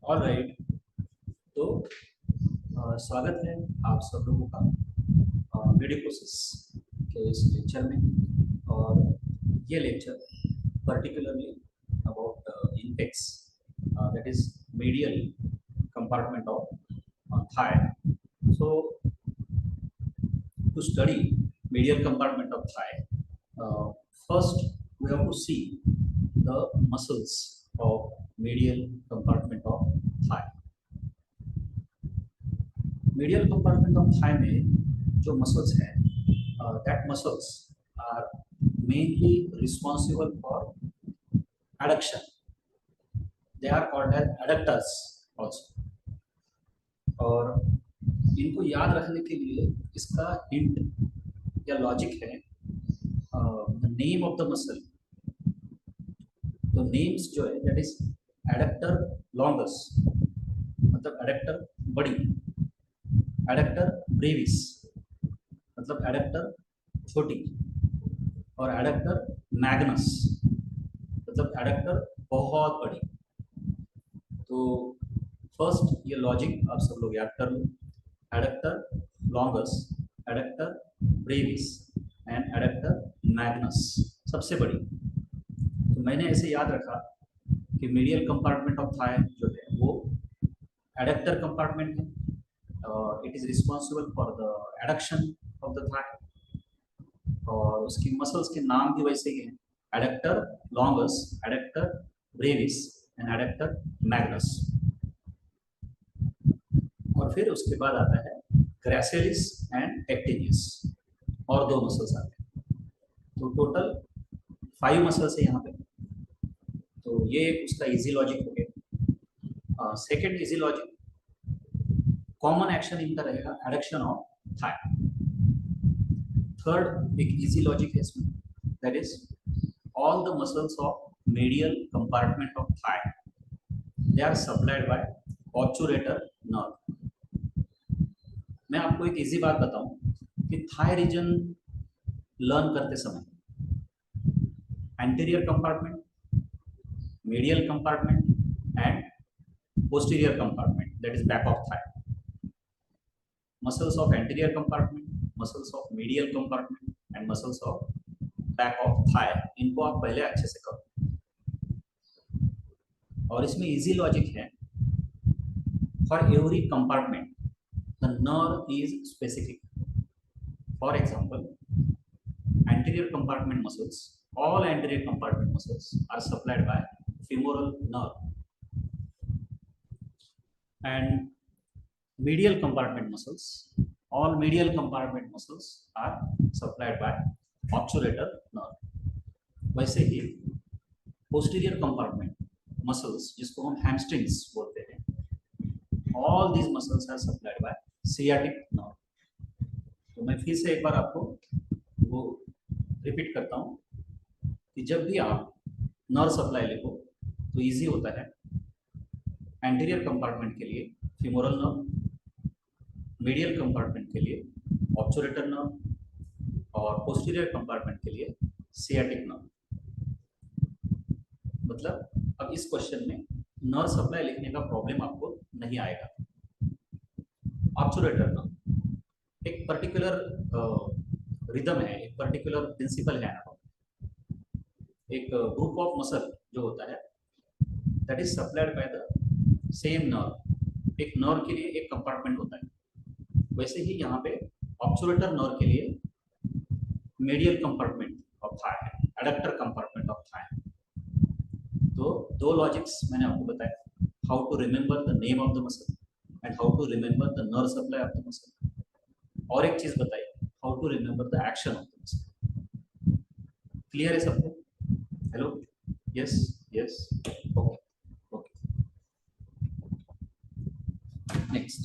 All right. तो स्वागत है आप सब लोगों का मेडिकोसिस के इस लेक्चर में। और ये lecture particularly about Intex that is medial compartment of thigh. So to study medial compartment of thigh, first we have to see the muscles of medial compartment of thigh. Medial compartment of thigh में जो muscles हैं, that muscles are mainly responsible for adduction. They are called as adductors also. और इनको याद रखने के लिए इसका हिंट या लॉजिक है the name of the muscle. तो नेम्स जो है दैट इज एडक्टर लॉन्गस, मतलब एडक्टर बड़ी, एडक्टर ब्रेविस मतलब एडक्टर छोटी, और एडक्टर मैग्नस मतलब एडक्टर बहुत बड़ी. तो फर्स्ट ये लॉजिक आप सब लोग याद कर लो. Adductor longus, adductor brevis and adductor magnus सबसे बड़ी. तो मैंने ऐसे याद रखा कि मीडियल कंपार्टमेंट ऑफ थाई जो है वो एडक्टर कंपार्टमेंट है. It is responsible for the adduction of the thigh. और उसकी मसल्स के नाम भी वैसे ही हैं, adductor longus, adductor brevis and adductor magnus. और फिर उसके बाद आता है ग्रेसिलिस एंड एक्टिनियस, और दो मसल्स आते हैं. तो टोटल 5 मसल्स है यहाँ पे. तो ये उसका इजी लॉजिक हो गया. Second easy logic, common action इनका रहेगा एडक्शन ऑफ थाई. थर्ड एक इजी लॉजिक है इसमें, that is all the muscles of medial compartment of thigh, they are supplied by obturator nerve. मैं आपको एक इजी बात बताऊं कि थाई रीजन लर्न करते समय anterior compartment, medial compartment and posterior compartment that is back of thigh. Muscles of anterior compartment, muscles of medial compartment and muscles of back of thigh, इनको आप पहले अच्छे से करो. और इसमें इजी लॉजिक है, for every compartment the nerve is specific. For example anterior compartment muscles, all anterior compartment muscles are supplied by femoral nerve, and medial compartment muscles, all medial compartment muscles are supplied by obturator nerve. वैसे ही posterior compartment muscles जिसको हम hamstrings बोलते हैं, all these muscles are supplied by sciatic nerve. तो मैं फिर से एक बार आपको वो रिपीट करता हूँ कि जब भी आप नर्व सप्लाई लिखो तो इजी होता है. एंटीरियर कंपार्टमेंट के लिए फीमोरल नर्व, मीडियल कंपार्टमेंट के लिए ऑब्चुरेटर नर्व, और पोस्टीरियर कंपार्टमेंट के लिए सियाटिक नर्व. मतलब अब इस क्वेश्चन में नर्व सप्लाई लिखने का प्रॉब्लम आपको नहीं आएगा. ऑब्चुरेटर नर्व एक पर्टिकुलर रिदम है, एक पर्टिकुलर प्रिंसिपल है. एक ग्रुप ऑफ मसल जो होता है that is supplied by the same nerve. एक नर्व के लिए एक कंपार्टमेंट होता है, वैसे ही यहाँ पे ऑब्चुरेटर नर्व के लिए मीडियल कंपार्टमेंट ऑफ थाई है, एडक्टर कंपार्टमेंट ऑफ थाई. तो दो लॉजिक्स मैंने आपको बताया, how to remember the name of the muscle and how to remember the nerve supply of the muscle. और एक चीज बताई, how to remember the action of the muscle. Clear है सबको? Hello, yes yes, okay okay. Next,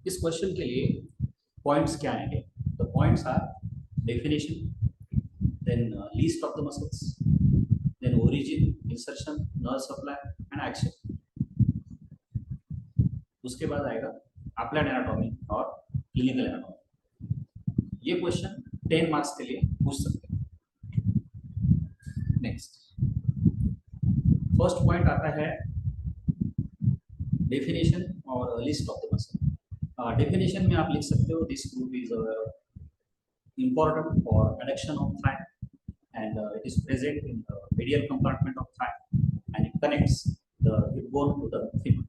इस question के लिए points क्या आएंगे? The points are definition, then list of the muscles, then origin, insertion, nerve supply and action. उसके बाद आएगा अप्लाइड एनाटॉमी और क्लिनिकल एनाटॉमी. ये क्वेश्चन 10 मार्क्स के लिए पूछ सकते हैं. नेक्स्ट फर्स्ट पॉइंट आता है डेफिनेशन और list of the muscle. Definition में आप लिख सकते हो this group is important for adduction of thigh and it is present in the medial compartment of thigh and it connects the hip bone to the femur.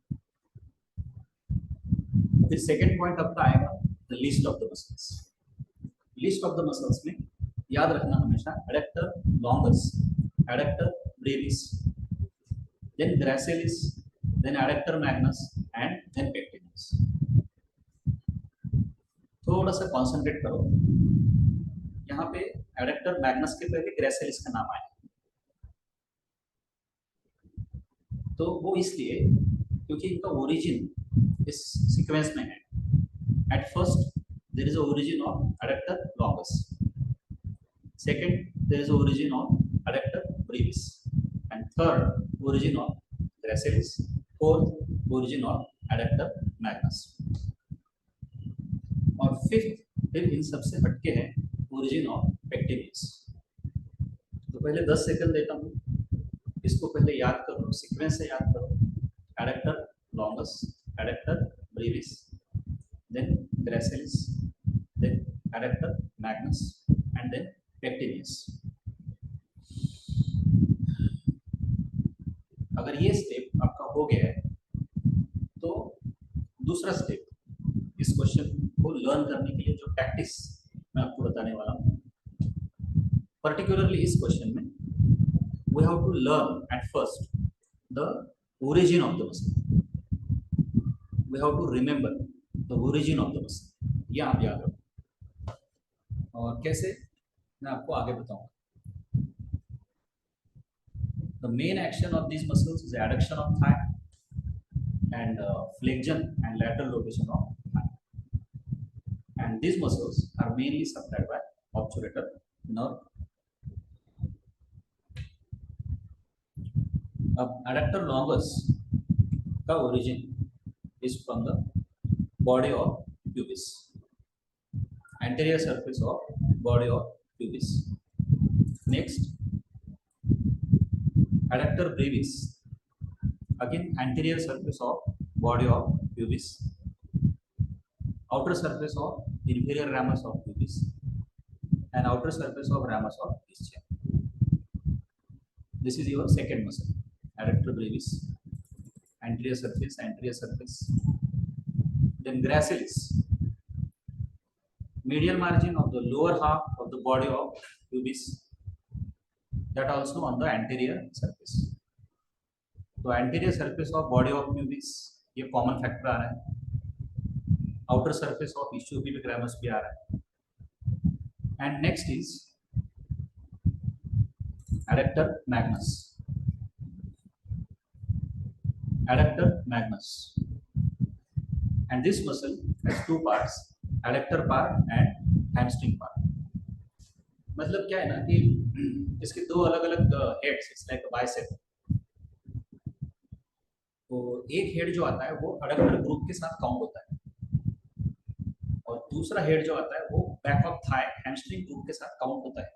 फिर second point आपका आएगा the list of the muscles. List of the muscles में याद रखना हमेशा adductor longus, adductor brevis, then gracilis, then adductor magnus and then pectineus. थोड़ा सा concentrate करो, यहाँ पे एडक्टर मैग्नस के पहले ग्रेसिलिस का नाम आया, तो वो इसलिए क्योंकि इनका ओरिजिन इस सीक्वेंस में है। At first there is origin of adductor longus, second there is origin of adductor brevis and third origin of gracilis, fourth origin of adductor magnus और फिफ्थ फिर इन सबसे हटके है ओरिजिन ऑफ पेक्टिनिस। तो पहले 10 सेकंड देता हूँ, इसको पहले याद करो, सीक्वेंस से याद करो। Adductor longus, adductor brevis, then gracilis, then adductor magnus and then pectineus. अगर ये स्टेप आपका हो गया है तो दूसरा स्टेप इस क्वेश्चन को लर्न करने के लिए जो प्रैक्टिस मैं आपको बताने वाला हूँ, पर्टिकुलरली इस क्वेश्चन में we have to learn at first the origin of the muscle, we have to remember the origin of the muscle, ये आप याद रखो। और कैसे मैं आपको आगे बताऊंगा। The main action of these muscles is adduction of thigh and flexion and lateral rotation of thigh. And these muscles are mainly supplied by obturator nerve. अब adductor longus का origin is from the body of pubis, anterior surface of body of pubis. Next, adductor brevis, again anterior surface of body of pubis, outer surface of inferior ramus of pubis and outer surface of ramus of ischium. This is your second muscle, adductor brevis, anterior surface, then gracilis, medial margin of the lower half of the body of pubis, that also on the anterior surface. तो anterior surface of body of pubis ये common factor आ रहा है, outer surface of ischiopubic ramus भी आ रहा है, and next is adductor magnus, adductor magnus, and this muscle has two parts, adductor part and hamstring part. मतलब क्या है ना कि इसके दो अलग अलग हेड्स, इट्स लाइक बाइसेप। तो एक हेड जो आता है वो एडक्टर ग्रुप के साथ काउंट होता है और दूसरा हेड जो आता है वो back of thigh hamstring group के साथ काउंट होता है।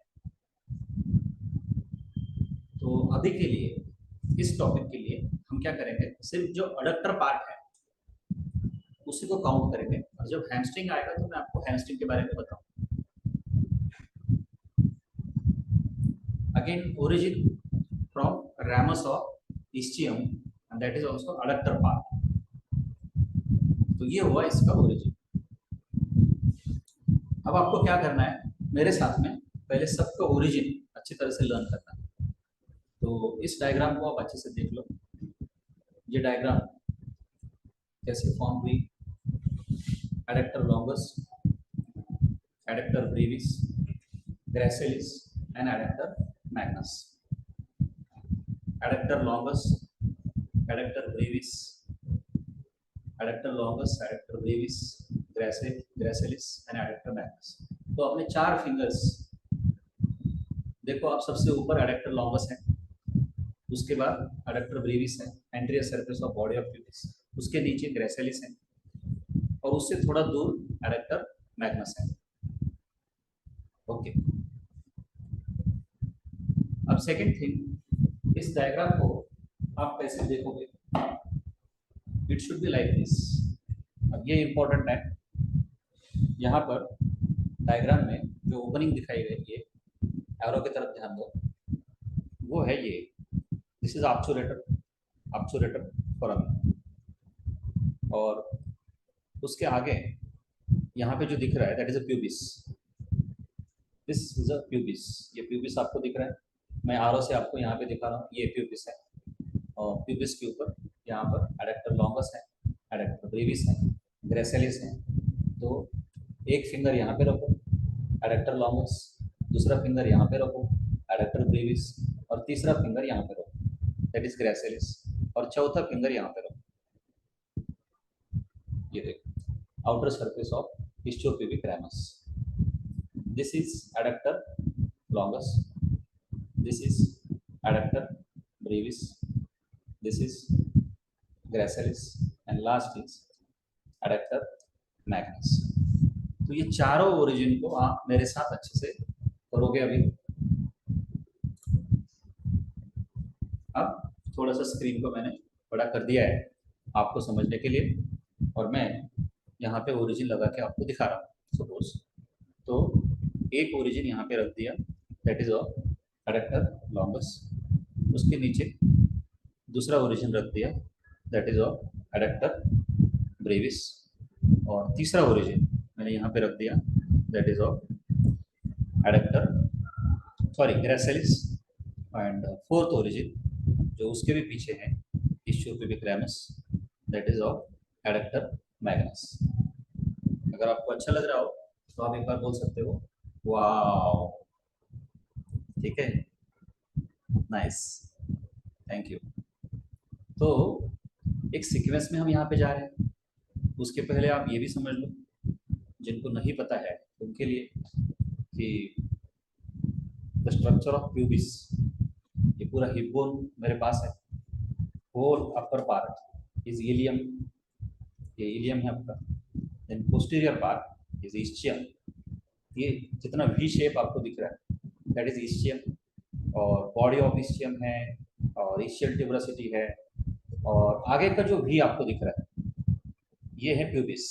तो अभी के लिए इस टॉपिक के लिए हम क्या करेंगे, सिर्फ जो एडक्टर पार्ट है उसी को काउंट करेंगे और जब हैमस्ट्रिंग आएगा तो मैं आपको हैमस्ट्रिंग के बारे में बताऊंगा। Again origin from ramus of ischium and that is also adductor part. तो ये हुआ इसका ओरिजिन। अब आपको क्या करना है, मेरे साथ में पहले सबका ओरिजिन अच्छी तरह से लर्न करना है। तो इस डायग्राम को आप अच्छे से देख लो। ये डायग्राम कैसे फॉर्म हुई, adductor longus, adductor Brevis, gracilis and adductor Magnus. adductor longus, adductor brevis, adductor longus, adductor brevis, gracilis and adductor magnus। तो अपने चार फिंगर्स देखो, आप सबसे ऊपर adductor longus है, उसके बाद adductor brevis है, anterior surface of body of pubis, उसके नीचे gracilis है और उससे थोड़ा दूर adductor magnus है। ओके, अब सेकंड थिंग, इस डायग्राम को आप कैसे देखोगे, it should be like this. अब ये इंपॉर्टेंट है, यहाँ पर डायग्राम में जो ओपनिंग दिखाई गई है, एरो की तरफ ध्यान दो, वो है ये, दिस इज ऑब्चुरेटर फॉरम, और उसके आगे यहाँ पे जो दिख रहा है that is a pubis, this is a pubis, ये प्यूबिस आपको दिख रहा है, मैं आरो से आपको यहाँ पे दिखा रहा हूँ, ये प्यूबिस है, और प्यूबिस के ऊपर यहाँ पर एडेक्टर लॉन्गस है, एडेक्टर ब्रेविस है, ग्रेसिलिस है। तो एक फिंगर यहाँ पे रखो, एडेक्टर लॉन्गस, दूसरा फिंगर यहाँ पे रखो, एडेक्टर ब्रेविस, और तीसरा फिंगर यहाँ पे रखो, दैट इज ग्रेसिलिस, और चौथा फिंगर यहाँ पे रखो। ये देखो, outer surface of ischiopubic ramus, this is adductor longus, this is adductor brevis, this is gracilis, and last is adductor magnus। तो ये चारों ओरिजिन को आप मेरे साथ अच्छे से करोगे अभी। अब थोड़ा सा स्क्रीन को मैंने बड़ा कर दिया है आपको समझने के लिए, और मैं यहाँ पे ओरिजिन लगा के आपको दिखा रहा हूँ। सपोज तो एक ओरिजिन यहाँ पे रख दिया, दैट इज एडेक्टर लॉन्गस, उसके नीचे दूसरा ओरिजिन रख दिया, दैट इज एडेक्टर ब्रेविस, और तीसरा ओरिजिन मैंने यहाँ पे रख दिया, that is adductor gracilis, and fourth origin जो उसके भी पीछे है ischiopubic ramus, that is adductor magnus. अगर आपको अच्छा लग रहा हो तो आप एक बार बोल सकते हो वाओ, ठीक है, नाइस, थैंक यू। तो एक सीक्वेंस में हम यहाँ पे जा रहे हैं, उसके पहले आप ये भी समझ लो, जिनको नहीं पता है उनके लिए, कि द स्ट्रक्चर ऑफ प्यूबिस, ये पूरा हिप बोन मेरे पास है, whole upper part is ilium, ये इलियम है आपका, then posterior part is ischium, ये जितना वी शेप आपको दिख रहा है दैट इज इस्चियम, और बॉडी ऑफ इस्चियम है, और इस्चियल ट्यूबरसिटी है, और आगे का जो वी आपको दिख रहा है ये है प्यूबिस,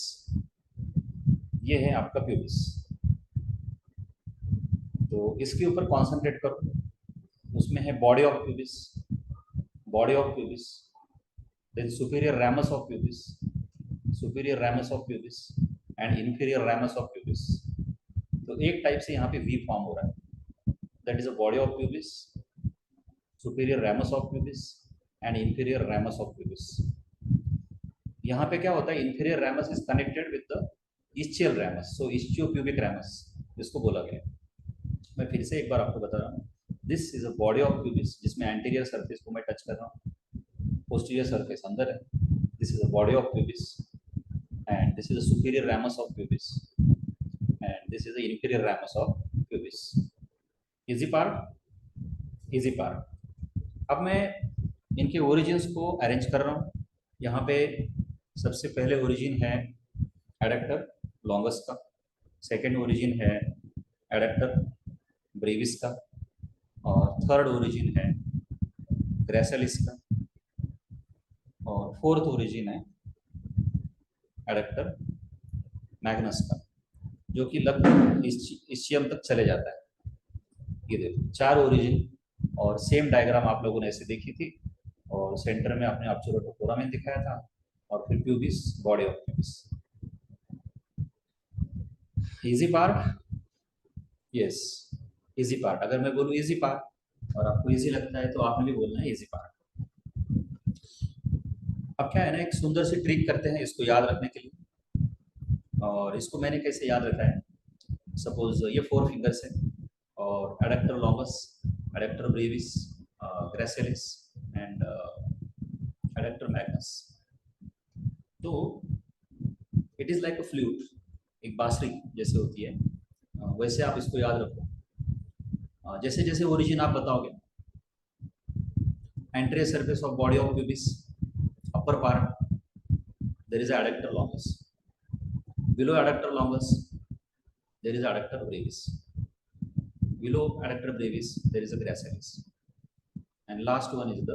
ये है आपका प्यूबिस। तो इसके ऊपर कॉन्सेंट्रेट करो, उसमें है body of pubis, body of pubis, then superior ramus of pubis, superior ramus of pubis, and inferior ramus of pubis. तो एक टाइप से यहाँ पे वी फॉर्म हो रहा है, that is a body of pubis, superior ramus of pubis, and inferior ramus of pubis. यहाँ पे क्या होता है, inferior ramus is connected with the ischial ramus, so ischiopubic ramus इसको बोला गया। मैं फिर से एक बार आपको बता रहा हूँ, this is a body of pubis, जिसमें एंटीरियर सरफेस को मैं टच कर रहा हूँ, पोस्टीरियर सरफेस अंदर है, this is a body of pubis, and this is a superior ramus of pubis, and this is a inferior ramus of pubis. Easy part, easy part. अब मैं इनके ओरिजिन्स को अरेंज कर रहा हूँ। यहाँ पे सबसे पहले ओरिजिन है एडेक्टर लॉन्गस का, सेकेंड ओरिजिन है एडेक्टर ब्रेविस का, और थर्ड ओरिजिन है ग्रेसिलिस का, और फोर्थ ओरिजिन है एडेक्टर मैग्नस का, जो कि लगभग इस्चियम तक चले जाता है। ये देखो चार ओरिजिन, और सेम डायग्राम आप लोगों ने ऐसे देखी थी, और सेंटर में आपने ऑब्चुरेटर फोरामेन दिखाया था, और फिर pubis, body of pubis. Easy part, yes, easy part. अगर मैं बोलूँ इजी पार्ट और आपको इजी लगता है तो आपने भी बोलना है इजी पार्ट। अब क्या है ना, एक सुंदर सी ट्रिक करते हैं इसको याद रखने के लिए, और इसको मैंने कैसे याद रखा है, सपोज ये 4 फिंगर्स है, और adductor longus, adductor brevis, gracilis, and adductor magnus. तो it is like a flute, एक बांसुरी जैसे होती है, वैसे आप इसको याद रखो। जैसे जैसे ओरिजिन आप बताओगे, anterior surface of body of pubis, upper part there is adductor longus, below adductor longus there is adductor brevis, below adductor brevis there is a gracilis, and last one is the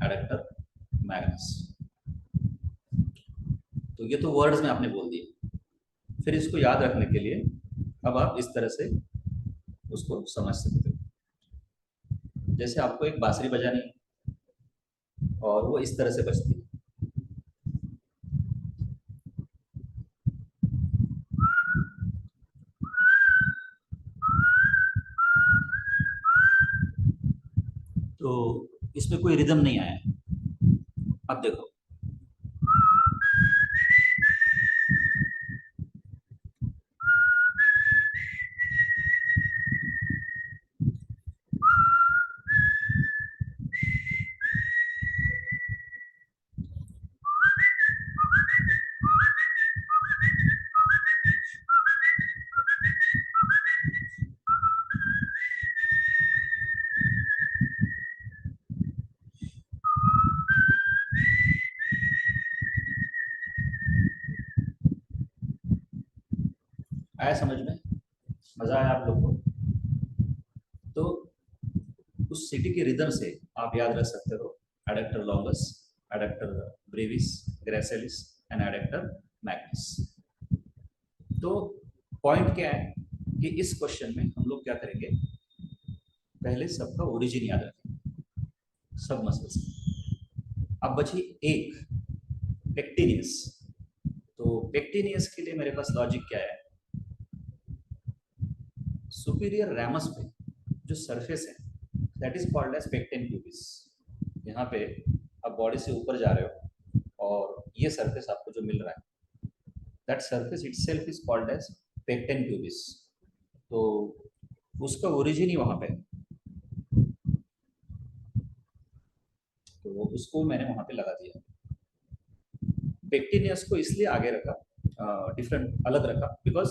adductor magnus. तो ये तो words में आपने बोल दिए। फिर इसको याद रखने के लिए अब आप इस तरह से उसको समझ सकते हो। जैसे आपको एक बांसुरी बजानी है और वो इस तरह से बजती है। तो इसमें कोई रिदम नहीं आया। अब देखो, आया समझ में? मजा आया आप लोग को? तो उस सिटी के रिदम से आप याद रख सकते हो adductor longus, adductor Brevis, gracilis and adductor magnus. तो पॉइंट क्या है कि इस क्वेश्चन में हम लोग क्या करेंगे, पहले सबका ओरिजिन याद रखेंगे, सब मसल्स। अब बची एक पेक्टिनियस। तो पेक्टिनियस के लिए मेरे पास लॉजिक क्या है, सुपीरियर रैमस पे जो सरफेस है that is called as pectin pubis. यहाँ पे आप बॉडी से ऊपर जा रहे हो और ये सरफेस आपको जो मिल रहा है that surface itself is called as pectin pubis. तो उसका ओरिजिन ही वहां पे, तो उसको मैंने वहां पे लगा दिया। पेक्टिनियस को इसलिए आगे रखा, डिफरेंट अलग रखा, because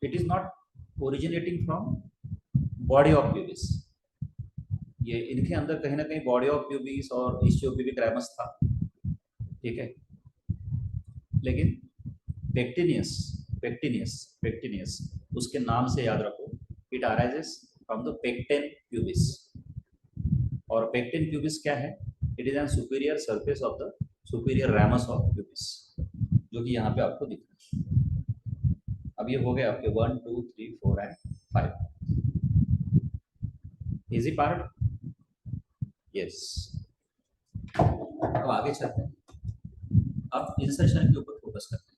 it is not originating from body of pubis. ये इनके अंदर कहीं ना कहीं बॉडी ऑफ प्यूबिस और इस्चियोप्यूबिक रैमस था, ठीक है। लेकिन पेक्टिनियस, पेक्टिनियस पेक्टिनियस उसके नाम से याद रखो, it arises from the पेक्टेन pubis. और पेक्टेन प्यूबिस क्या है, it is an superior surface of the superior ramus of pubis, जो कि यहाँ पे आपको दिख रहा है। अब ये हो गया आपके 1 2 3 4 एंड 5 इजी पार्ट। यस, अब आगे चलते हैं। अब इंसर्शन के ऊपर फोकस करते हैं।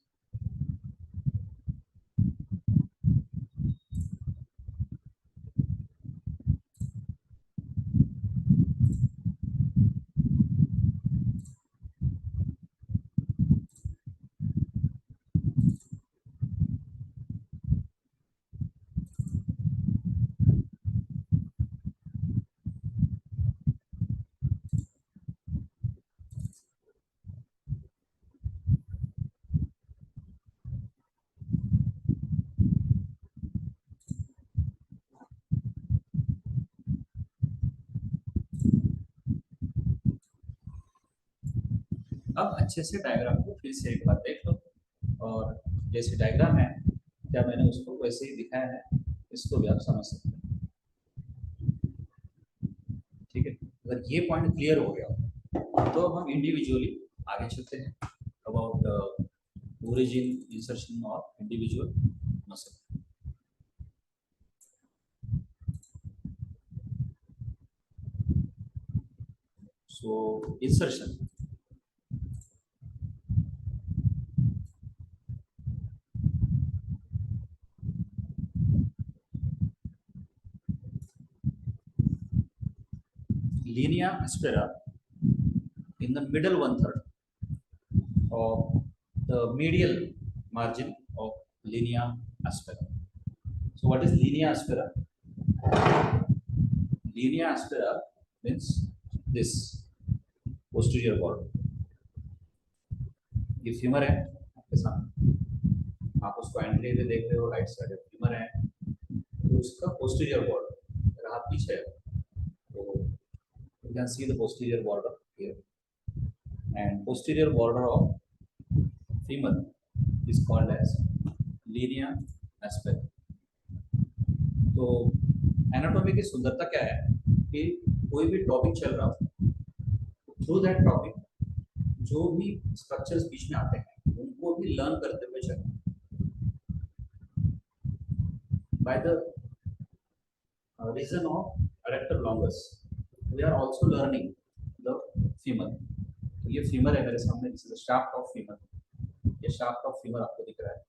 अब अच्छे से डायग्राम को फिर से एक बार देख लो, और जैसे डायग्राम है क्या मैंने उसको वैसे ही दिखाया है, इसको भी आप समझ सकते हैं, ठीक है। अगर ये पॉइंट क्लियर हो गया तो अब हम इंडिविजुअली आगे चलते हैं about origin insertion of individual muscle. So insertion, linea aspera in the middle one third of the medial margin of linea aspera. So what is linea aspera? Linea aspera means this posterior wall. ये femur है आपके सामने, आप उसको entry में देख रहे हो, राइट साइड फीमर है, तो उसका पोस्टीरियर बॉर्डर, अगर हाथ पीछे है तो you can see the posterior border here, and posterior border of femur is called as linea aspera. तो एनाटॉमी की सुंदरता क्या है कि कोई भी टॉपिक चल रहा हो, थ्रू दैट टॉपिक जो भी स्ट्रक्चर्स बीच में आते हैं उनको भी लर्न करते हुए चलना। By the reason of adductor longus we are also learning the femur। तो ये फीमर है मेरे सामने, this is shaft of femur, ये शाफ्ट ऑफ फीमर आपको दिख रहा है,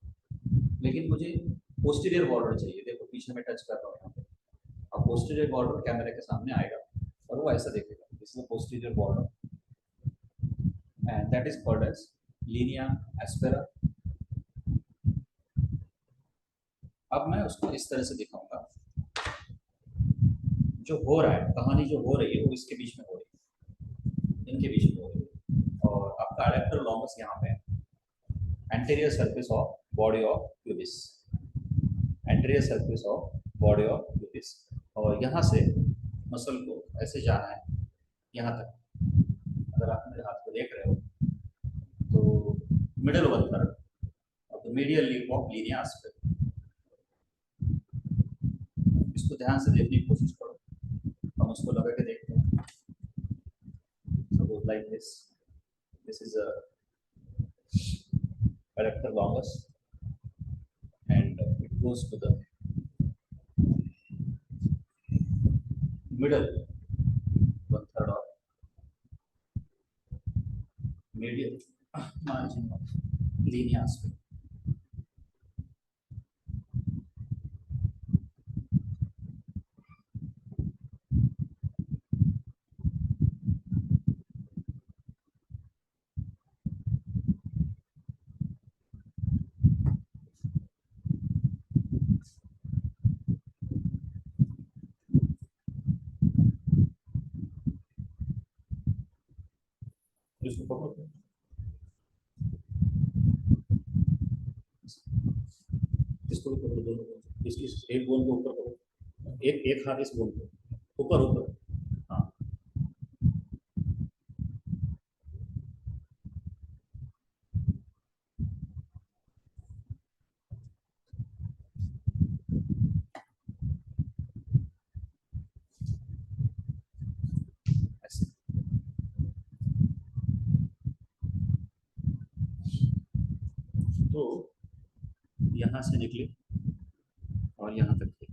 लेकिन मुझे पोस्टीरियर बॉर्डर चाहिए। देखो पीछे में टच कर रहा हूँ यहाँ पे, अब पोस्टीरियर बॉर्डर कैमरे के सामने आएगा और वो ऐसा देखेगा, this is the posterior border and that is called as linea aspera. अब मैं उसको इस तरह से दिखाऊंगा, जो हो रहा है, कहानी जो हो रही है वो इसके बीच में हो रही है, इनके बीच में हो रही है, और आपका एडक्टर लॉन्गस यहाँ पे है, anterior surface of body of pubis, anterior surface of body of pubis, और यहाँ से मसल को ऐसे जाना है यहाँ तक। अगर आप मेरे हाथ को देख रहे हो तो middle one third of the medial leaf of Linnaea aspera. इसको ध्यान से देखने की कोशिश करो, हम उसको लगा के देखते हैं। Suppose like this, this is a adductor longus and it goes to the middle one third of medial margin of linea aspera। इसको पकड़ो, इसको भी पकड़ो, दोनों इस एक बोन को ऊपर पकड़ो, एक एक हाथ इस बोन को ऊपर ऊपर, हाँ ऐसे। तो यहाँ से निकले और यहाँ तक गए।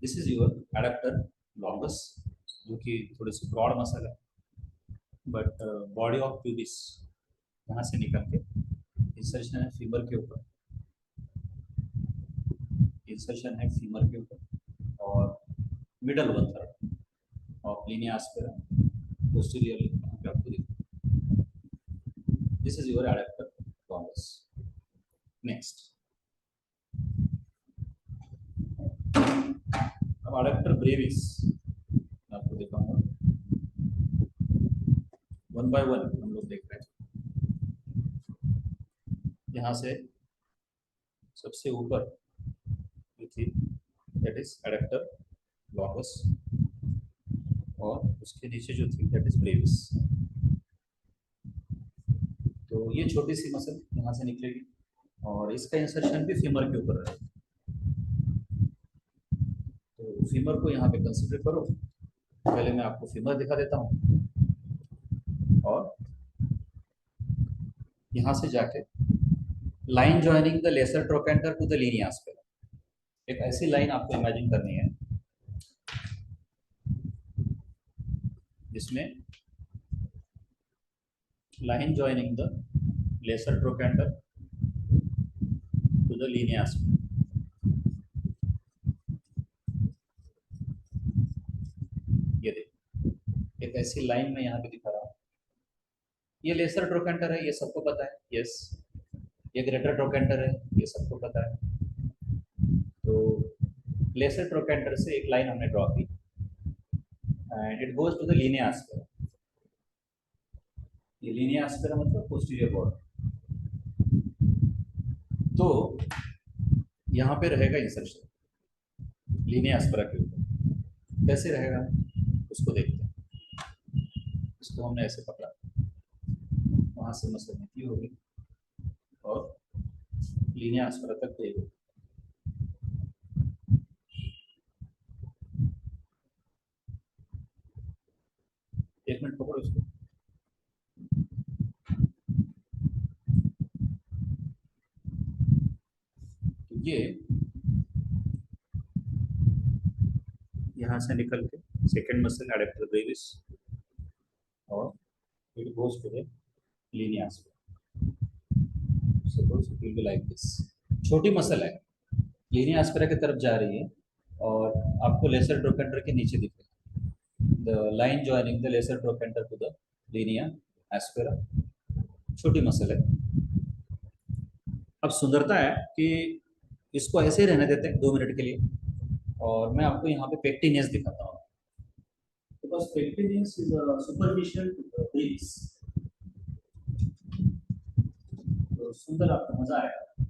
This is your adductor longus, जो कि थोड़ी सी ब्रॉड मसल है, बट बॉडी ऑफ प्यूबिस यहाँ से निकल के इंसर्शन है फीमर के ऊपर, इंसर्शन है फीमर के ऊपर, और middle one third of Linnaea aspera posteriorly यहाँ पे आपको दिखेगा। This is your adductor longus. Next, अब एडक्टर ब्रेविस आपको दिखाऊंगा, वन बाय वन हम लोग देख रहे हैं। यहाँ से सबसे ऊपर जो थी दैट इज एडक्टर लॉन्गस, और उसके नीचे जो थी दैट इज ब्रेविस। तो ये छोटी सी मसल यहाँ से निकलेगी और इसका इंसर्शन भी फीमर के ऊपर रहेगा। तो फीमर को यहाँ पे कंसिडर करो, पहले मैं आपको फीमर दिखा देता हूँ, और यहाँ से जाके line joining the lesser trochanter to the linea aspera, एक ऐसी लाइन आपको इमेजिन करनी है जिसमें line joining the lesser trochanter to the linea aspera. ये देखो, एक ऐसी लाइन में यहाँ पे दिखा रहा हूँ, ये लेसर ट्रोकेंटर है, ये सबको पता है, यस। ये ग्रेटर ट्रोकेंटर है, ये सबको पता है। तो लेसर ट्रोकेंटर से एक लाइन हमने ड्रॉ की and it goes to the linea aspera. ये लीनिया एस्पेरा मतलब पोस्टीरियर बॉर्डर। तो यहाँ पे रहेगा इंसर्शन लीनिया एस्पेरा के ऊपर, कैसे रहेगा उसको देखते हैं। इसको हमने ऐसे पकड़ा, वहां से मसल निकली होगी और लीनिया एस्पेरा तक गई होगी। एक मिनट पकड़ो इसको। तो ये यहाँ से निकल के सेकेंड मसल एडेक्टर ब्रेविस और it goes to the linea aspera. Suppose it will be like this. छोटी मसल है, लीनिया एस्पेरा की तरफ जा रही है और आपको लेसर ट्रोकेंटर के नीचे दिख रहा है, the line joining the lesser trochanter to the linea aspera. छोटी मसल है। अब सुंदरता है कि इसको ऐसे ही रहने देते हैं 2 मिनट के लिए, और मैं आपको यहाँ पे पेक्टिनियस दिखाता हूँ। Because pectineus is a superficial breeze. तो सुंदर, आपको मजा आएगा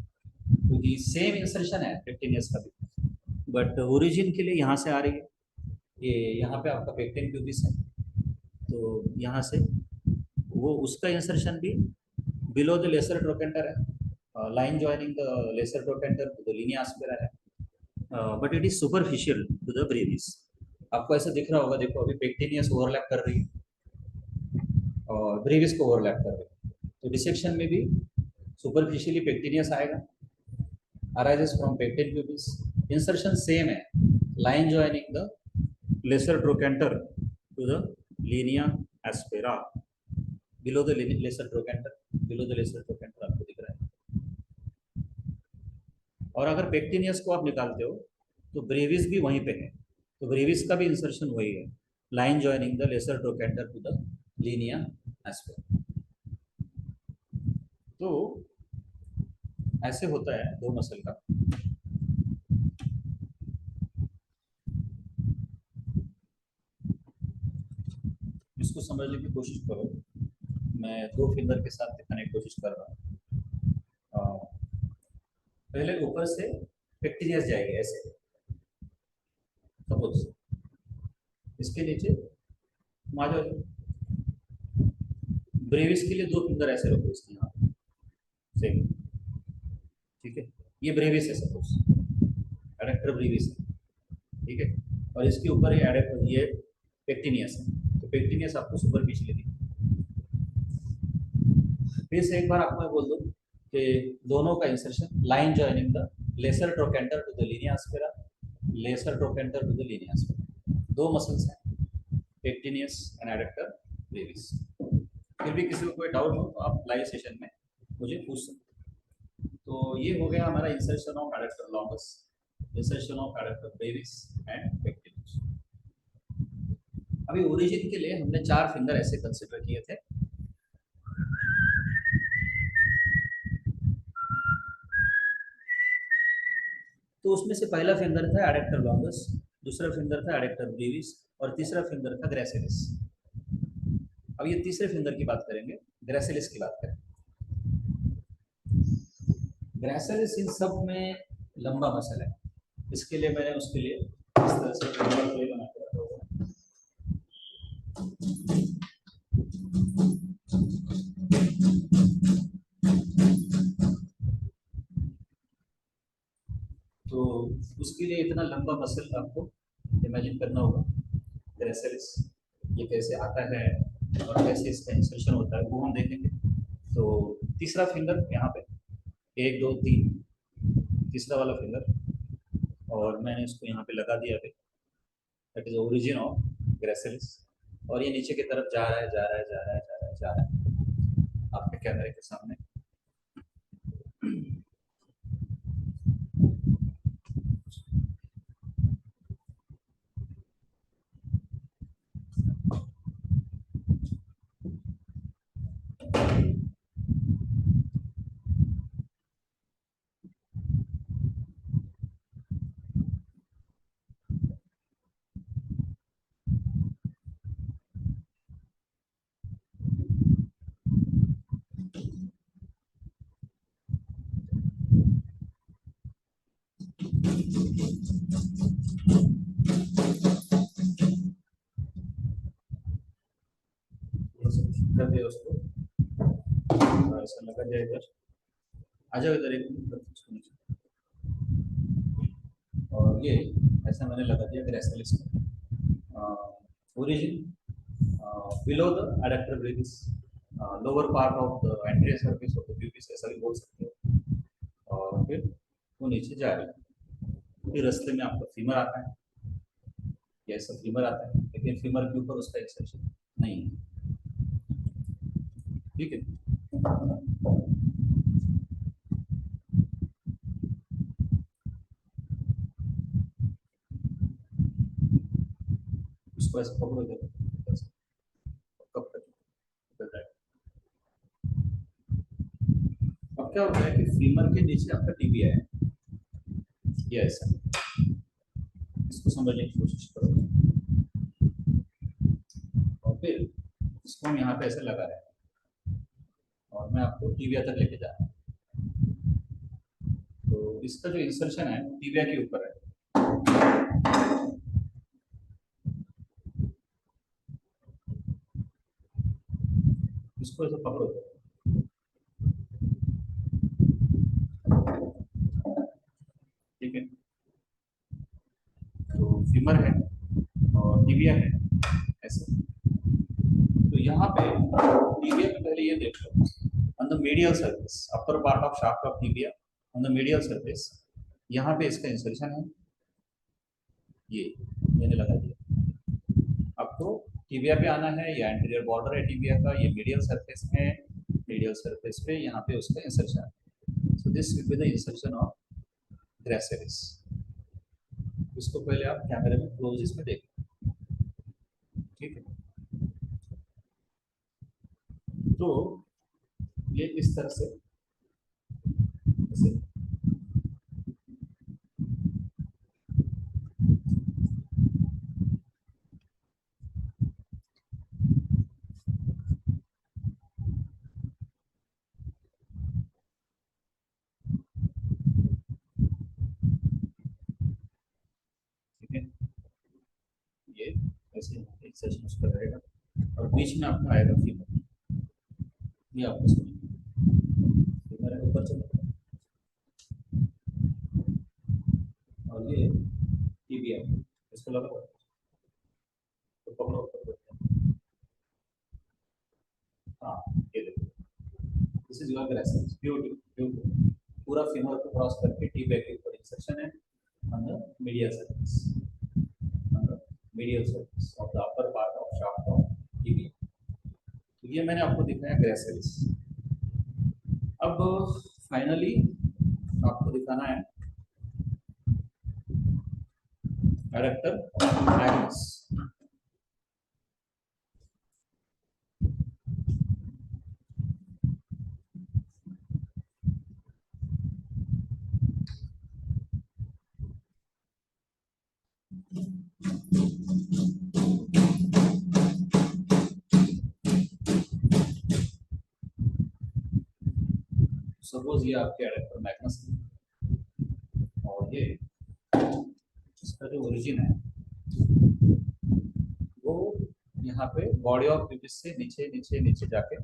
क्योंकि सेम इंसर्शन है पेक्टिनियस का भी, बट ओरिजिन के लिए यहाँ से आ रही है। ये यहाँ पे आपका पेक्टिन प्यूबिस है, तो यहाँ से वो उसका इंसर्शन भी बिलो द लेसर ट्रोकेंटर है, line joining the lesser trochanter to the linea aspera है, but it is superficial to the brevis. आपको ऐसा दिख रहा होगा, देखो अभी पेक्टिनियस ओवरलैप कर रही है और ब्रेविस को ओवरलैप कर रही है, तो डिसेक्शन में भी सुपरफिशियली पेक्टिनियस आएगा, arises from pectin pubis. Insertion same है, line joining the lesser trochanter to the linea aspera, below the lesser trochanter, below the lesser trochanter आपको दिख रहा है। और अगर पेक्टिनियस को आप निकालते हो तो ब्रेविस भी वहीं पे है, तो ब्रेविस का भी इंसर्शन वही है, line joining the lesser trochanter to the linea aspera. तो ऐसे होता है दो मसल का। इसको समझने की कोशिश करो, मैं 2 फिंगर के साथ दिखाने की कोशिश कर रहा हूँ। पहले ऊपर से पेक्टिनियस जाएगी ऐसे, सपोज इसके नीचे माजो, ब्रेविस के लिए 2 फिंगर ऐसे रखो इसके यहाँ सेम, ठीक है। ये ब्रेविस है, सपोज एडेक्टर ब्रेविस है, ठीक है, और इसके ऊपर ये एडेक्टर, ये पेक्टिनियस है, तो पेक्टिनियस आपको सुपरफिशियली दिखेगा। फिर से एक बार आपको मैं बोल दूं कि दोनों का insertion line joining the lesser trochanter to the linea aspera, lesser trochanter to the linea aspera, दो मसल्स हैं, पेक्टिनियस एंड एडेक्टर ब्रेविस। फिर भी किसी को कोई डाउट हो तो आप लाइव सेशन में मुझे पूछ सकते हैं। तो ये हो गया हमारा insertion of adductor longus, insertion of adductor brevis and pectineus. अभी ओरिजिन के लिए हमने 4 फिंगर ऐसे कंसिडर किए थे। तो उसमें से पहला फिंगर था एडेक्टर लॉन्गस, दूसरा फिंगर था एडेक्टर ब्रेविस और तीसरा फिंगर था ग्रेसिलिस। अब ये तीसरे फिंगर की बात करेंगे, ग्रेसिलिस की बात करें। ग्रेसिलिस इन सब में लंबा मसल है, इसके लिए मैंने उसके लिए इस तरह से बना के रखा हुआ है। तो उसके लिए इतना लंबा मसल आपको इमेजिन करना होगा। ग्रेसिलिस ये कैसे आता है और कैसे इसका इंसर्शन होता है वो हम देखेंगे। तो तीसरा फिंगर यहाँ पे 1 2 3, तीसरा वाला फिंगर, और मैंने इसको यहाँ पे लगा दिया, that is origin of gracilis. और ये नीचे की तरफ जा रहा है, जा रहा है, जा रहा है, जा रहा है, जा रहा है आपके कैमरे के सामने। कर दिया उसको, ऐसा लगा जाए इधर, आ जाओ इधर एक मिनट, और ये ऐसा मैंने लगा दिया ग्रेसिलिस को, origin below the adductor Brevis, lower part of the anterior surface of the pubis, ऐसा भी बोल सकते हो। और फिर वो नीचे जा रही है, फिर रास्ते में आपका फीमर आता है, ये ऐसा फीमर आता है, लेकिन फीमर के ऊपर उसका एक्सटेंशन नहीं है। ठीक है, उसको ऐसे पकड़ो जब, कब तक निकल जाए। अब क्या होता है कि फीमर के नीचे आपका टीबिया है, ये ऐसा, इसको समझने की कोशिश करो। और फिर इसको हम यहाँ पे ऐसे लगा रहे हैं और मैं आपको टीबिया तक लेके जा रहा हूँ। तो इसका जो इंसर्शन है टीबिया के ऊपर है, इसको ऐसे पकड़ो, ठीक है। तो फीमर है और टीबिया है ऐसे। तो यहाँ पे टीबिया में पहले ये देख लो, on the medial surface, upper part of shaft of tibia, on the medial surface, यहाँ पे इसका इंसर्शन है, ये मैंने लगा दिया। आपको टीबिया पे आना है, या एंटीरियर बॉर्डर है टीबिया का, ये मीडियल सरफेस है, मीडियल सरफेस पे यहाँ पे उसका इंसर्शन है। So this will be the insertion of gracilis. इसको पहले आप कैमरे में क्लोज इसमें देखो, ठीक है। तो ये इस तरह से ऐसे ठीक है, ये ऐसे एक सेशन उस पर रहेगा और बीच में आपका आएगा फीमर, ये आपको समझ, फीमर है ऊपर चला और ये टीबिया है, इसको लगा हुआ है, तो पकड़ो ऊपर करते हैं। हाँ, ये देखो, this is your gracilis, beauty, पूरा फीमर को क्रॉस करके टीबिया के ऊपर इंसर्शन है on the medial surface, on the medial surface of the upper part of shaft of tibia. तो ये मैंने आपको दिखाया ग्रेसिलिस। अब फाइनली आपको दिखाना है एडेक्टर मैग्नस। सपोज ये आपके एडेक्टर मैग्नस है और ये इसका जो ओरिजिन है वो यहाँ पे बॉडी ऑफ प्यूबिस से नीचे नीचे नीचे जाके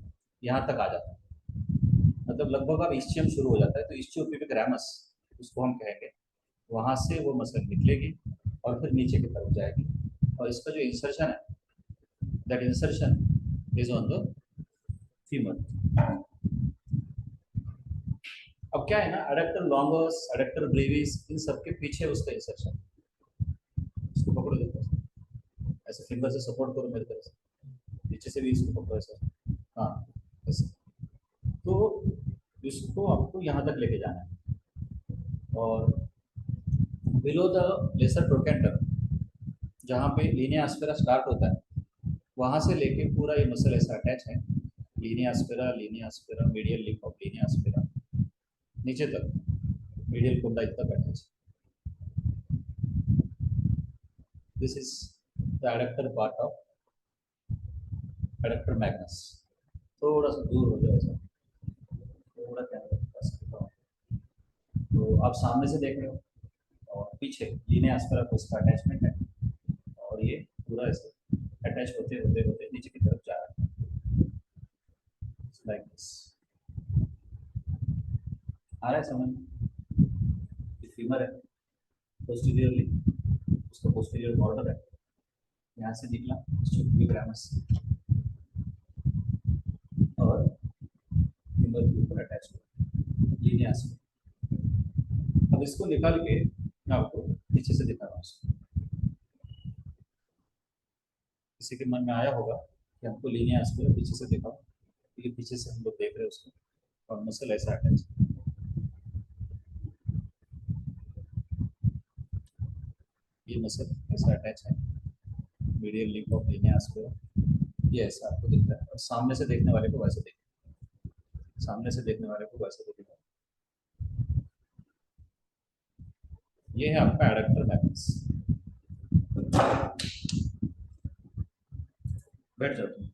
यहाँ तक आ जाता है, मतलब लगभग अब इस्चियम शुरू हो जाता है, तो इस्चियोप्यूबिक रैमस उसको हम कहेंगे, वहां से वो मसल निकलेगी और फिर नीचे की तरफ जाएगी, और इसका जो इंसर्शन है that insertion is on the femur. अब क्या है ना, एडेक्टर लॉन्गस, एडेक्टर ब्रेविस, इन सब के पीछे उसका इंसर्शन, इसको पकड़ो देखो, ऐसे फिंगर से सपोर्ट करो मेरी तरफ से, नीचे से भी इसको पकड़ो ऐसे, हाँ ऐसे। तो इसको आपको यहाँ तक लेके जाना है और बिलो द लेसर ट्रोकेंटर, जहाँ पे लीनिया एस्पेरा स्टार्ट होता है, वहां से लेके पूरा ये मसल ऐसा अटैच है, linea aspera, medial lip of Linnaea aspera, नीचे तक मीडियल कोंडाइल तक attach. This is the adductor part of adductor Magnus. थोड़ा सा दूर हो जाए ऐसा, थोड़ा कैमरा के पास रखता हूँ। तो आप सामने से देख रहे हो और पीछे लीनिया एस्पेरा को इसका अटैचमेंट है, और ये पूरा ऐसे अटैच होते होते होते नीचे की तरफ जा रहा है, लाइक दिस। आ रहा है समझ? फीमर है पोस्टीरियरली, उसका पोस्टीरियर बॉर्डर है, यहाँ से निकला ग्रामस, लीनिया एस्पेरा। अब इसको निकाल के मैं आपको पीछे से दिखा रहा हूँ। किसी के मन में आया होगा कि हमको लीनिया एस्पेरा पीछे से दिखाओ, क्योंकि पीछे से हम लोग देख रहे हैं उसको, और मसल ऐसा अटैच। ये मसल ऐसा अटैच है, medial link of Linnaea aspera. ये ऐसा आपको दिख रहा है, और सामने से देखने वाले को वैसे दिखेगा, सामने से देखने वाले को वैसे दिखेगा। ये है आपका एडक्टर मैट्रिक्स। बैठ जाओ तुम।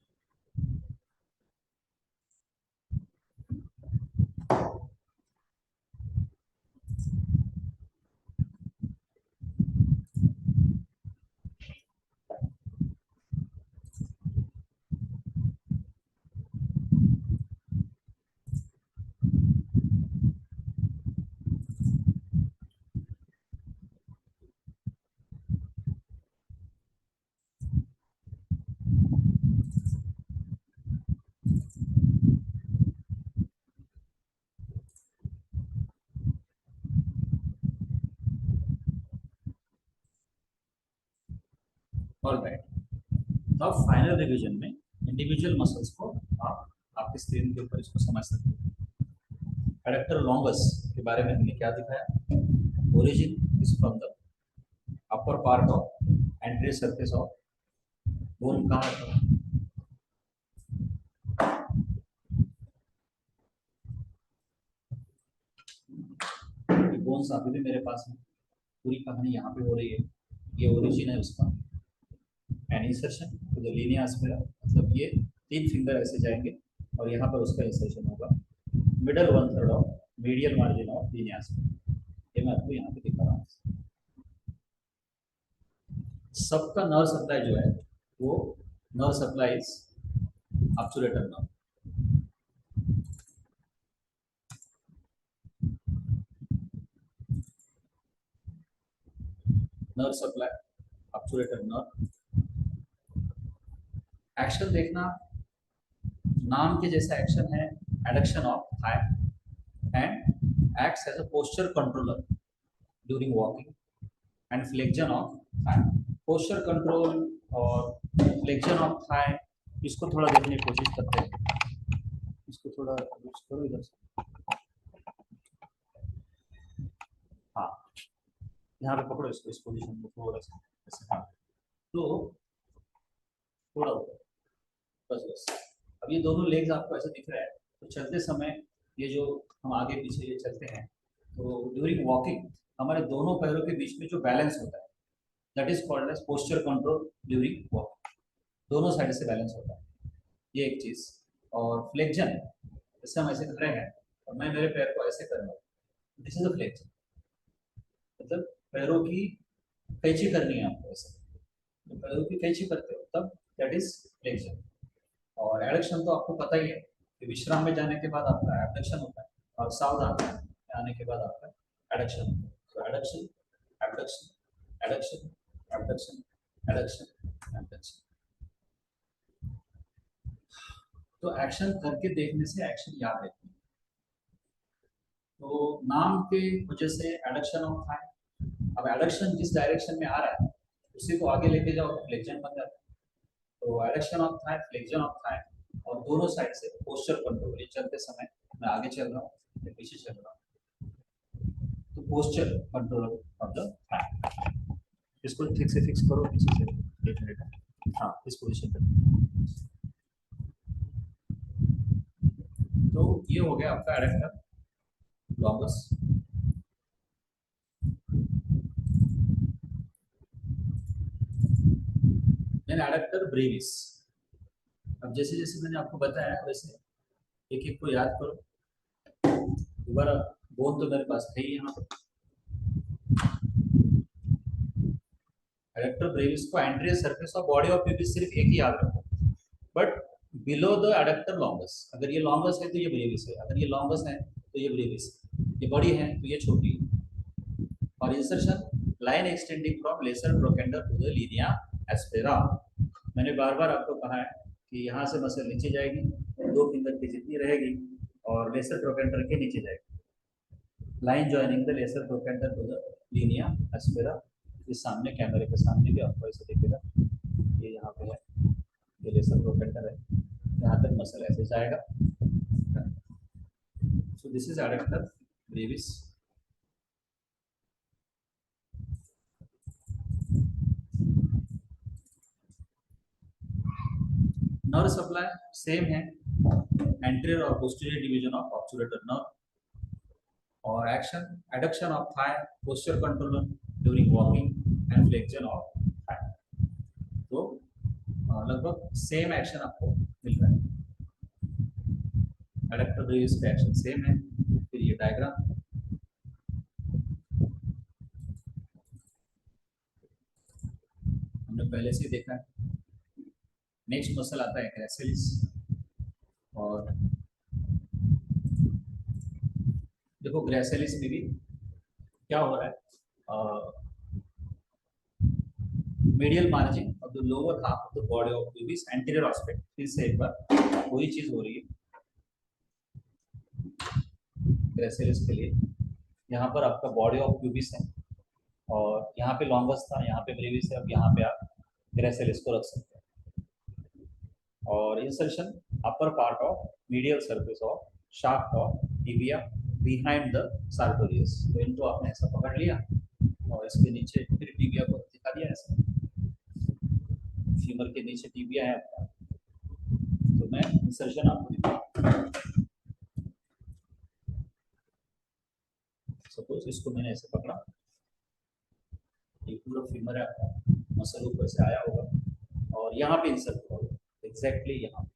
ऑल राइट, अब फाइनल रिवीजन में इंडिविजुअल मसल्स को आप आपके स्क्रीन के ऊपर इसको समझ सकते हैं। एडक्टर लॉन्गस के बारे में हमने क्या दिखाया? Origin is from the upper part of anterior surface of bone. कहाँ है? बोन्स अभी भी मेरे पास है, पूरी कहानी यहाँ पे हो रही है। ये ओरिजिन है उसका। एंड इंसर्शन तो द लीनिया एस्पेरा, मतलब ये 3 फिंगर ऐसे जाएंगे और यहाँ पर उसका इंसर्शन होगा। Middle 1/3 of medial margin of Linnaea aspera, ये मैं आपको यहाँ पे दिखा रहा हूँ। सबका नर्व सप्लाई जो है वो nerve supply is obturator nerve. Nerve supply obturator nerve. Action देखना, नाम के जैसा एक्शन है, adduction of thigh and acts as a posture controller during walking and flexion of thigh. Posture control और फ्लेक्शन ऑफ थाई, इसको थोड़ा देखने की कोशिश करते हैं। इसको थोड़ा यूज करो इधर से। हाँ, यहाँ पे पकड़ो इसको, इस पोजीशन को थोड़ा सा ऐसे। हाँ, तो थोड़ा ऊपर, बस बस। अब ये दोनों लेग्स आपको ऐसे दिख रहा है, तो चलते समय ये जो हम आगे पीछे ये चलते हैं, तो ड्यूरिंग वॉकिंग हमारे दोनों पैरों के बीच में जो बैलेंस होता है, that is called as posture control during walking. दोनों साइड से बैलेंस होता है, ये एक चीज। और फ्लेक्शन, जैसे हम ऐसे खड़े हैं और मैं मेरे पैर को ऐसे कर रहा हूँ, दिस इज अ फ्लेक्शन, मतलब पैरों की कैंची करनी है आपको ऐसे, तो पैरों की कैंची करते हो तब दैट इज फ्लेक्शन। और एडक्शन तो आपको पता ही है कि विश्राम में जाने के बाद आपका एडक्शन होता है, और सावधान में आने के बाद आपका एडक्शन। तो adduction, adduction, adduction, adduction, adduction, adduction. तो एक्शन करके देखने से एक्शन याद रहती है। तो नाम के वजह से एडक्शन ऑफ थाई। अब एडक्शन जिस डायरेक्शन में आ रहा है उसी को आगे लेके जाओ तो फ्लेक्शन बन जाता है। तो adduction of Thai, flexion of Thai, और दोनों साइड से पोस्चर कंट्रोल। ये चलते समय मैं आगे चल रहा हूँ, मैं पीछे चल रहा हूँ, तो posture control of the thigh. इसको ठीक से फिक्स करो पीछे से, 1 मिनट। हाँ, इस पोजीशन पे। तो ये हो गया आपका adductor longus. Then adductor brevis. अब जैसे जैसे मैंने आपको बताया वैसे एक एक को याद करो दोबारा। बोन तो मेरे पास है ही यहाँ पर। एडक्टर ब्रेविस को anterior surface of body of baby सिर्फ एक ही याद रखो, but below the adductor longus. अगर ये लॉन्गस है तो ये ब्रेविस है, अगर ये लॉन्गस है तो ये ब्रेविस है, ये बड़ी है तो ये छोटी है। और insertion line extending from lesser trochanter to the linea aspera. मैंने बार बार आपको कहा है कि यहाँ से मसल नीचे जाएगी, 2 फिंगर की जितनी रहेगी, और लेसर ट्रोकेंडर के नीचे जाएगी। Line joining the lesser trochanter to the linea aspera. इस सामने कैमरे के सामने भी आपको ऐसे दिखेगा, ये यहाँ पे है, ये लेसर प्रोपेंडर है, यहाँ तक मसल ऐसे जाएगा। So this is adductor Brevis. Nerve supply same है, एंटीरियर और पोस्टीरियर डिवीजन ऑफ ऑब्चुलेटर नर्व। और action adduction of thigh, posture control during walking and flexion of thigh. तो लगभग सेम एक्शन आपको मिल रहा है, एडक्टर ब्रेविस का एक्शन सेम है। फिर ये डायग्राम हमने पहले से ही देखा है। नेक्स्ट मसल आता है ग्रेसिलिस। और देखो ग्रेसिलिस में भी क्या हो रहा है, medial margin of the lower half of the body of pubis anterior aspect. फिर से एक बार वही चीज हो रही है ग्रेसिलिस के लिए। यहाँ पर आपका बॉडी ऑफ प्यूबिस है और यहाँ पे लॉन्गस था, यहाँ पे ब्रेविस है, अब यहाँ पे आप ग्रेसिलिस को रख सकते हैं। और insertion upper part of medial surface of shaft of tibia behind the sartorius. तो इनको आपने ऐसा पकड़ लिया और इसके नीचे फिर टिबिया को दिखा दिया ऐसा, फीमर के नीचे टिबिया है आपका। तो मैं इंसर्शन आपको दिखाऊं, सपोज इसको मैंने ऐसे पकड़ा, ये पूरा फीमर है आपका, मसल ऊपर से आया होगा और यहाँ पे इंसर्ट होगा एग्जैक्टली यहाँ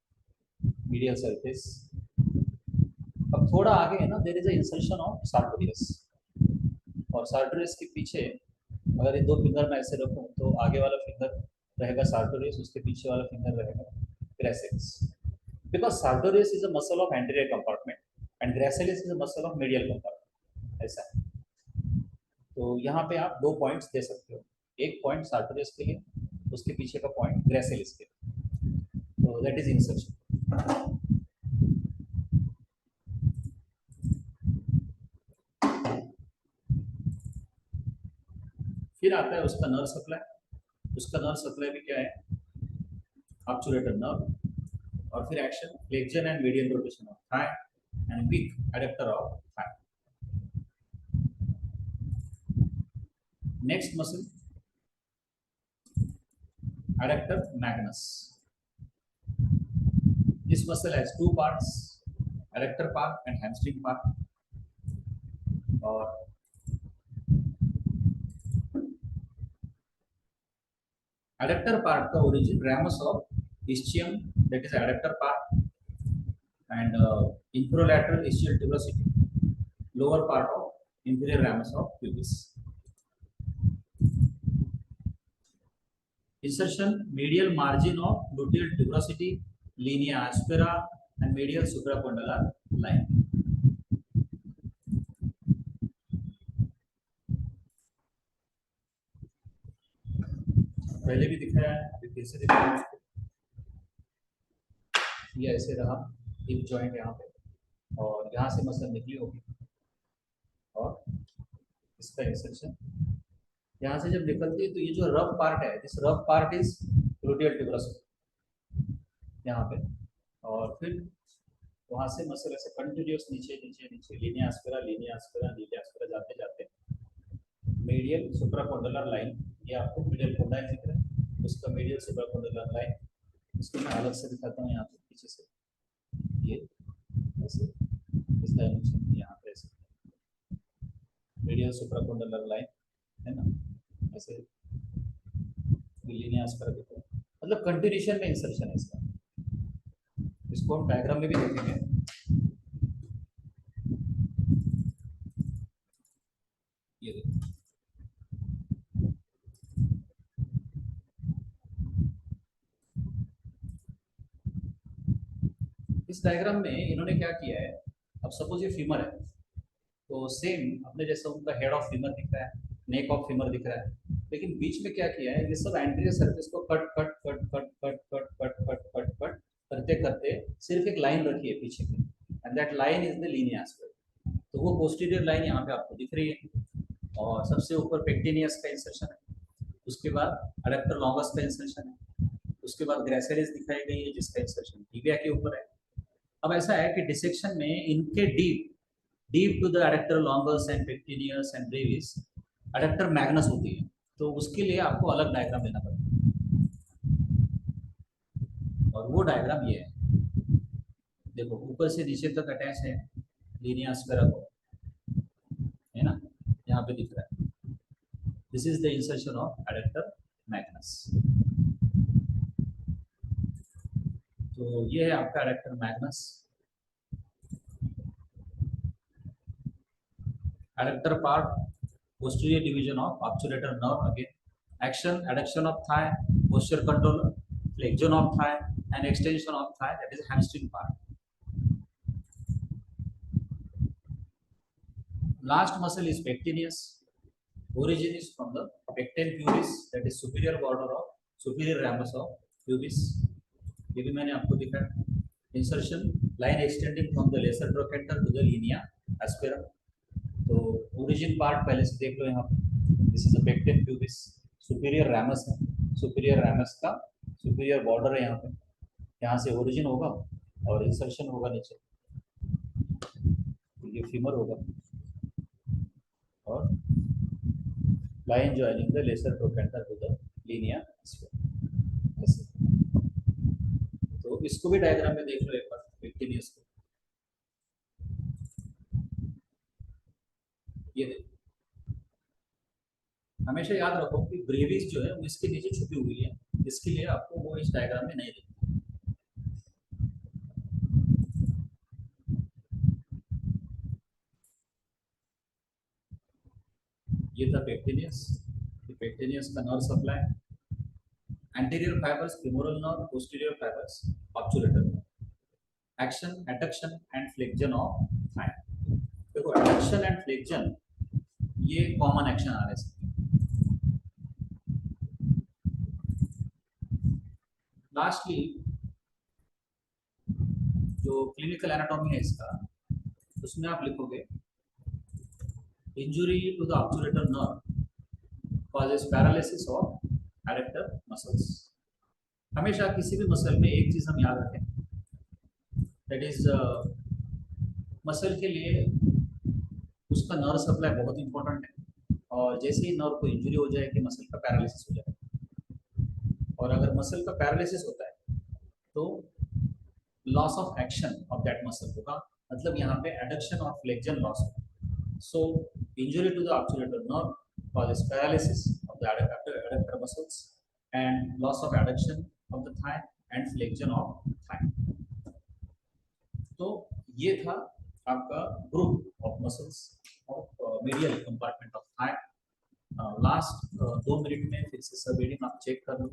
मीडियल सरफेस। अब थोड़ा आगे है ना, there is a insertion of sartorius, और सार्टोरियस के पीछे अगर ये दो फिंगर मैं ऐसे रखूं तो आगे वाला फिंगर रहेगा सार्टोरियस, उसके पीछे वाला फिंगर रहेगा gracilis. Because sartorius is a muscle of anterior compartment and gracilis is a muscle of medial compartment, ऐसा है। तो यहाँ पे आप दो पॉइंट्स दे सकते हो, एक पॉइंट सार्टोरियस के लिए, उसके पीछे का पॉइंट ग्रेसिलिस के लिए। तो दैट इज इंसर्शन। फिर आता है उसका नर्व सप्लाई। उसका नर्व सप्लाई भी क्या है, ऑब्चुलेटर नर्व। और फिर action flexion and medial rotation of thigh and weak adductor of thigh. Next muscle adductor magnus. This muscle has two parts, adductor part and hamstring part. और adductor part का origin ramus of ischium, that is adductor part, and infralateral ischial tuberosity, lower part of inferior ramus of pubis. Insertion medial margin of gluteal tuberosity, linea aspera and medial supracondylar line. पहले भी दिखाया है, अभी फिर से दिखाया है। ये ऐसे रहा हिप जॉइंट यहाँ पे, और यहाँ से मसल निकली होगी, और इसका इंसर्शन यहाँ से जब निकलती है तो ये जो रफ पार्ट है, this rough part is gluteal tuberous यहाँ पे, और फिर वहाँ से मसल ऐसे कंटिन्यूअस नीचे नीचे नीचे Linnaea aspera Linnaea aspera Linnaea aspera जाते जाते मीडियल सुप्राकोंडलर लाइन, ये आपको मीडियल कोंडाइल दिख रहा है, उसका मीडियल सुप्राकोंडलर लाइन, इसको मैं अलग से दिखाता हूँ यहाँ पे पीछे से, ये ऐसे इस डायमेंशन यहाँ पे ऐसे मीडियल सुप्राकोंडलर लाइन है ना, ऐसे लीनिया एस्पेरा देखो, मतलब कंटिन्यूएशन में इंसर्शन है इसका। इसको हम डायग्राम में भी देखेंगे। ये देखो, इस डायग्राम में इन्होंने क्या किया है, अब सपोज ये फीमर है, तो सेम अपने जैसा उनका हेड ऑफ फीमर दिख रहा है, नेक ऑफ फीमर दिख रहा है, लेकिन बीच में क्या किया है, ये सब एंटीरियर सरफेस को cut cut cut cut cut cut cut cut cut cut करते करते सिर्फ एक लाइन रखी है पीछे की, and that line is the Linnaea aspect. तो तो वो पोस्टीरियर लाइन यहाँ पे आपको दिख रही है, और सबसे ऊपर पेक्टिनियस का इंसर्शन है, उसके बाद एडेक्टर लॉन्गस का इंसर्शन है, उसके बाद ग्रेसिलिस दिखाई गई है जिसका इंसर्शन टिबिया के ऊपर है। अब ऐसा है कि डिसेक्शन में इनके deep to the adductor longus and pectineus and brevis adductor magnus होती है, तो उसके लिए आपको अलग डायग्राम लेना पड़ेगा, और वो डायग्राम ये है। देखो ऊपर से नीचे तक अटैच है लीनिया स्फेरा को, है ना, यहाँ पे दिख रहा है। This is the insertion of adductor magnus. तो ये है आपका adductor Magnus. Adductor part, posterior division of obturator nerve again. Action, adduction of thigh, posture control, flexion of thigh, and extension of thigh, that is hamstring part. Last muscle is pectineus. Origin is from the pecten pubis, that is superior border of superior ramus of pubis. ये भी मैंने आपको दिखाया. Insertion line extending from the lesser trochanter to the linea aspera. तो origin part पहले से देख लो यहाँ पे. This is a pectin pubis, superior ramus है, सुपीरियर रैमस का सुपीरियर बॉर्डर है यहाँ पे, यहाँ से ओरिजिन होगा और इंसर्शन होगा नीचे, ये फीमर होगा, और line joining the lesser trochanter to the linea ऐसे. तो इसको भी डायग्राम में देख लो एक बार, पेक्टिनियस को. ये देखो, हमेशा याद रखो कि ब्रेविस जो है वो इसके नीचे छुपी हुई है, इसके लिए आपको वो इस डायग्राम में नहीं दिखती. ये था पेक्टिनियस. पेक्टिनियस का nerve supply, anterior fibres femoral nerve, posterior fibers obturator nerve. Action, adduction and flexion of thigh. देखो adduction and flexion ये कॉमन एक्शन आ रहे हैं. लास्टली जो क्लिनिकल एनाटॉमी है इसका, उसमें आप लिखोगे injury to the obturator nerve causes paralysis of adductor muscles. हमेशा किसी भी मसल में एक चीज हम याद रखें, दैट इज मसल के लिए उसका नर्व सप्लाई बहुत इंपॉर्टेंट है, और जैसे ही नर्व को इंजुरी हो जाए कि मसल का पैरालिसिस हो जाए, और अगर मसल का पैरालिसिस होता है तो loss of action of that muscle होगा, मतलब यहाँ पे एडक्शन और फ्लेक्शन लॉस होगा. So injury to the obturator nerve causes paralysis of the adductor muscles and loss of adduction of the thigh and flexion of thigh. तो ये था आपका group of muscles of medial compartment of Thai. Last 2 minute में फिर से सब reading आप check कर लो,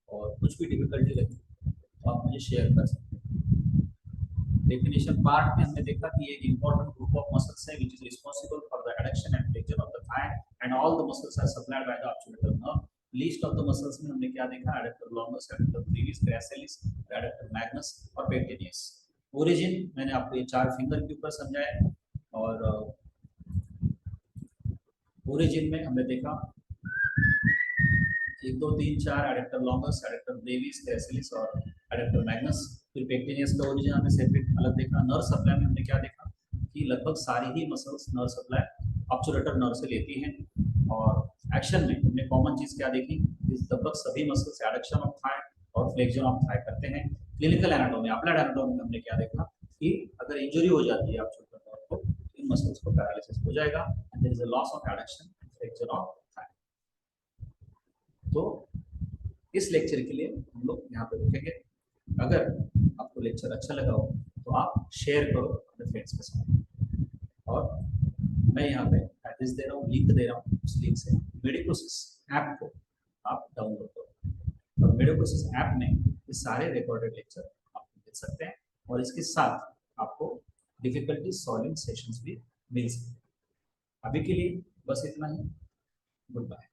और कुछ भी डिफिकल्टी लगे तो आप मुझे शेयर कर सकते हैं. डेफिनेशन पार्ट में हमने देखा कि एक इंपॉर्टेंट ग्रुप ऑफ मसल्स है which is responsible for the adduction and flexion of the thigh, and all the muscles are supplied by the obturator nerve. List of the muscles में हमने क्या देखा, adductor longus, adductor brevis, gracilis, adductor magnus और pectineus. Origin मैंने आपको ये 4 finger के ऊपर समझाया, और ओरिजिन में हमने देखा 1 2 3 4 adductor longus, adductor brevis, gracilis और एडेक्टर मैग्नस. फिर पेक्टिनियस का ओरिजिन हमने सेपरेट अलग देखा. नर्व सप्लाई में हमने क्या देखा कि लगभग सारी ही मसल्स नर्व सप्लाई ऑब्चुरेटर नर्व से लेती हैं, और एक्शन में हमने कॉमन चीज क्या देखी, लगभग सभी मसल्स एडक्शन ऑफ थाई और फ्लेक्शन ऑफ थाई करते हैं. क्लिनिकल एनाटॉमी, अप्लाइड एनाटॉमी में हमने क्या देखा कि अगर इंजरी हो जाती है ऑब्चुरेटर नर्व को, इन मसल्स को पैरालिसिस हो जाएगा and there is a loss of adduction, flexion of thigh. तो इस लेक्चर के लिए हम लोग यहाँ पे रुकेंगे. अगर आपको लेक्चर अच्छा लगा हो तो आप शेयर करो अपने फ्रेंड्स के साथ, और मैं यहाँ पे एड्रेस दे रहा हूँ, लिंक दे रहा हूँ. उस लिंक से मेडिकोसिस ऐप को आप डाउनलोड करो, और मेडिकोसिस ऐप में ये सारे रिकॉर्डेड लेक्चर आप देख सकते हैं, और इसके साथ आपको डिफिकल्टी सॉल्विंग सेशंस भी मिल सकते हैं. अभी के लिए बस इतना ही. Good bye.